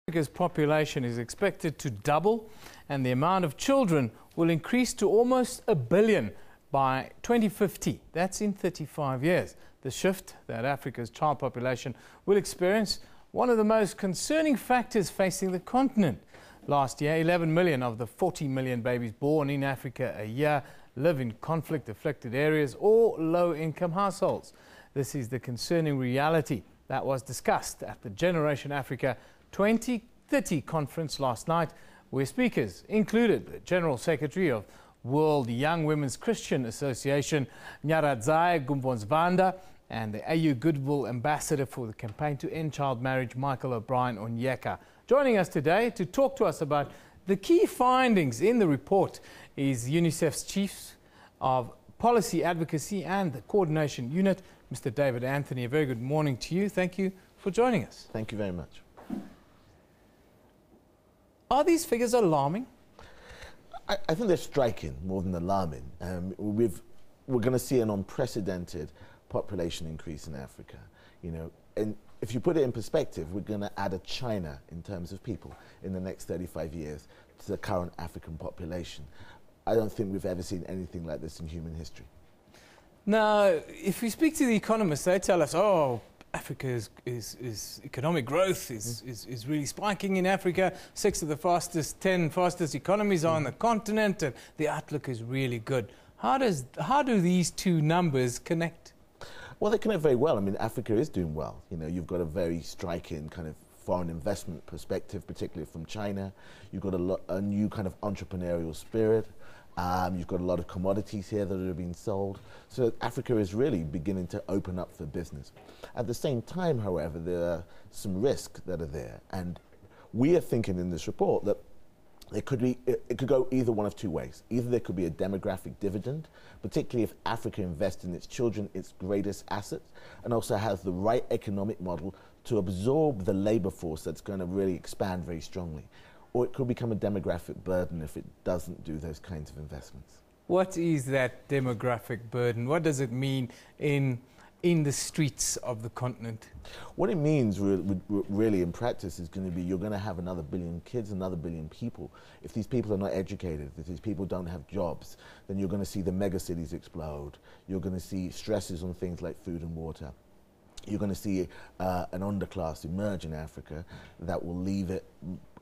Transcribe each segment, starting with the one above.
Africa's population is expected to double, and the amount of children will increase to almost 1 billion by 2050. That's in 35 years. The shift that Africa's child population will experience, one of the most concerning factors facing the continent. Last year, 11 million of the 40 million babies born in Africa a year live in conflict-afflicted areas or low-income households. This is the concerning reality that was discussed at the Generation Africa 2030 conference last night, where speakers included the General Secretary of World Young Women's Christian Association, Nyaradzayi Gumbonzvanda, and the AU Goodwill Ambassador for the Campaign to End Child Marriage, Michael O'Brien Onyeka. Joining us today to talk to us about the key findings in the report is UNICEF's Chief of Policy Advocacy and the Coordination Unit, Mr. David Anthony. A very good morning to you. Thank you for joining us. Thank you very much. Are these figures alarming? I think they're striking more than alarming. We're going to see an unprecedented population increase in Africa, and if you put it in perspective, we're going to add a China in terms of people in the next 35 years to the current African population. I don't think we've ever seen anything like this in human history. Now, if we speak to the economists, they tell us, oh, Africa's economic growth is really spiking in Africa. 6 of the 10 fastest economies are on the continent, and the outlook is really good. How do these two numbers connect? Well, they connect very well. I mean, Africa is doing well. You've got a very striking kind of foreign investment perspective, particularly from China. You've got a new kind of entrepreneurial spirit. You've got a lot of commodities here that are being sold. So Africa is really beginning to open up for business. At the same time, however, there are some risks that are there. And we are thinking in this report that it could go either one of two ways. Either there could be a demographic dividend, particularly if Africa invests in its children, its greatest assets, and also has the right economic model to absorb the labor force that's going to really expand very strongly. Or it could become a demographic burden if it doesn't do those kinds of investments. What is that demographic burden? What does it mean in the streets of the continent? What it means really in practice is going to be you're going to have another billion kids, another billion people. If these people are not educated, if these people don't have jobs, then you're going to see the megacities explode. You're going to see stresses on things like food and water. You're going to see an underclass emerge in Africa that will leave it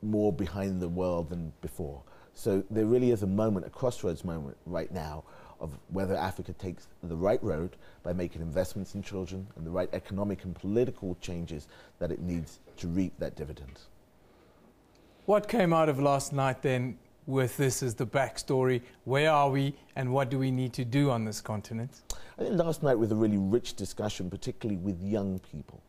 more behind the world than before. So there really is a crossroads moment right now of whether Africa takes the right road by making investments in children and the right economic and political changes that it needs to reap that dividend. What came out of last night then with this as the backstory? Where are we and what do we need to do on this continent? I think last night was a really rich discussion, particularly with young people.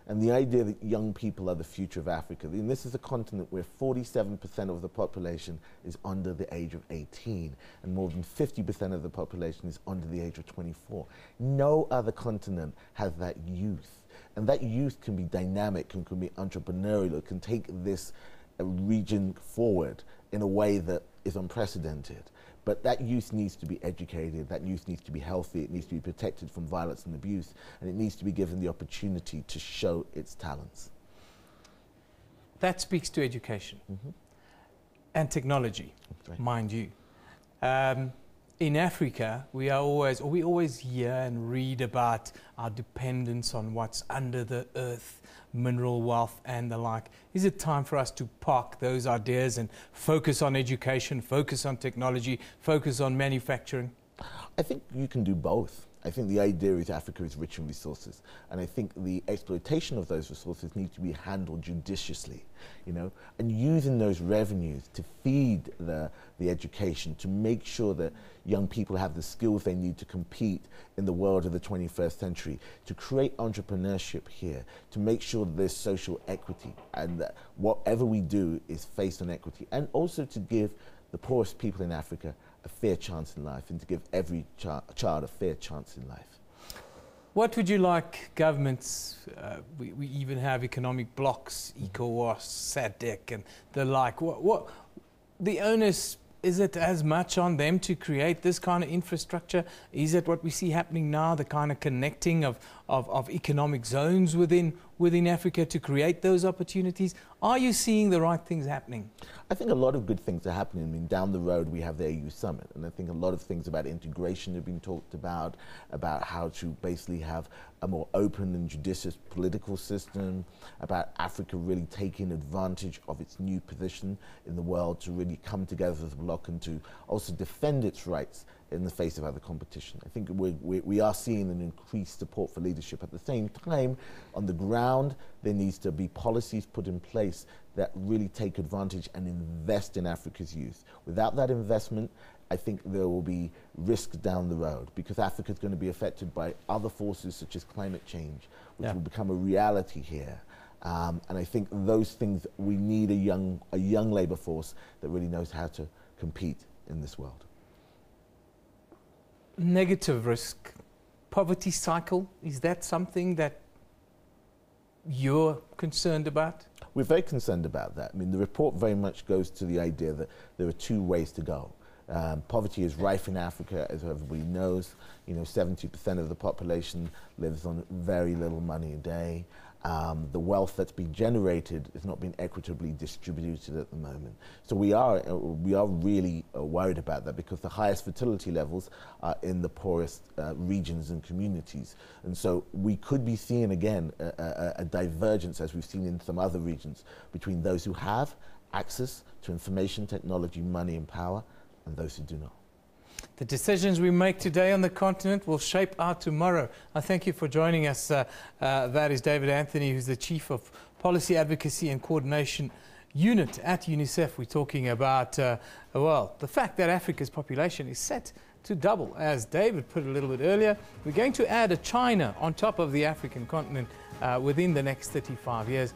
And the idea that young people are the future of Africa. And this is a continent where 47% of the population is under the age of 18, and more than 50% of the population is under the age of 24. No other continent has that youth. And that youth can be dynamic and can be entrepreneurial. It can take this region forward in a way that is unprecedented. But that youth needs to be educated, that youth needs to be healthy, it needs to be protected from violence and abuse, and it needs to be given the opportunity to show its talents. That speaks to education and technology, right, mind you. In Africa, we always hear and read about our dependence on what's under the earth, mineral wealth and the like. Is it time for us to park those ideas and focus on education, focus on technology, focus on manufacturing? I think you can do both. I think the idea is Africa is rich in resources, and I think the exploitation of those resources needs to be handled judiciously, and using those revenues to feed the education, to make sure that young people have the skills they need to compete in the world of the 21st century, to create entrepreneurship here, to make sure that there's social equity, and that whatever we do is based on equity, and also to give the poorest people in Africa a fair chance in life, and to give every child a fair chance in life. What would you like governments, we even have economic blocs, ECOWAS, SADC and the like, what the onus, is it as much on them to create this kind of infrastructure? Is it what we see happening now, the kind of connecting of of economic zones within Africa to create those opportunities? Are you seeing the right things happening? I think a lot of good things are happening. I mean, down the road we have the AU Summit, and I think a lot of things about integration have been talked about how to basically have a more open and judicious political system, about Africa really taking advantage of its new position in the world to really come together as a bloc and to also defend its rights in the face of other competition. I think we are seeing an increased support for leadership. At the same time, on the ground, there needs to be policies put in place that really take advantage and invest in Africa's youth. Without that investment, I think there will be risks down the road, because Africa is going to be affected by other forces such as climate change, which will become a reality here. And I think those things, we need a young labour force that really knows how to compete in this world. Negative risk, poverty cycle, is that something that you're concerned about? We're very concerned about that. I mean, the report very much goes to the idea that there are two ways to go. Poverty is rife in Africa, as everybody knows. 70% of the population lives on very little money a day. The wealth that's being generated is not being equitably distributed at the moment. So we are really worried about that, because the highest fertility levels are in the poorest regions and communities. And so we could be seeing again a divergence, as we've seen in some other regions, between those who have access to information, technology, money and power, and those who do not. The decisions we make today on the continent will shape our tomorrow. I thank you for joining us. That is David Anthony, who's the Chief of Policy Advocacy and Coordination Unit at UNICEF. We're talking about, well, the fact that Africa's population is set to double. As David put a little bit earlier, we're going to add a China on top of the African continent within the next 35 years.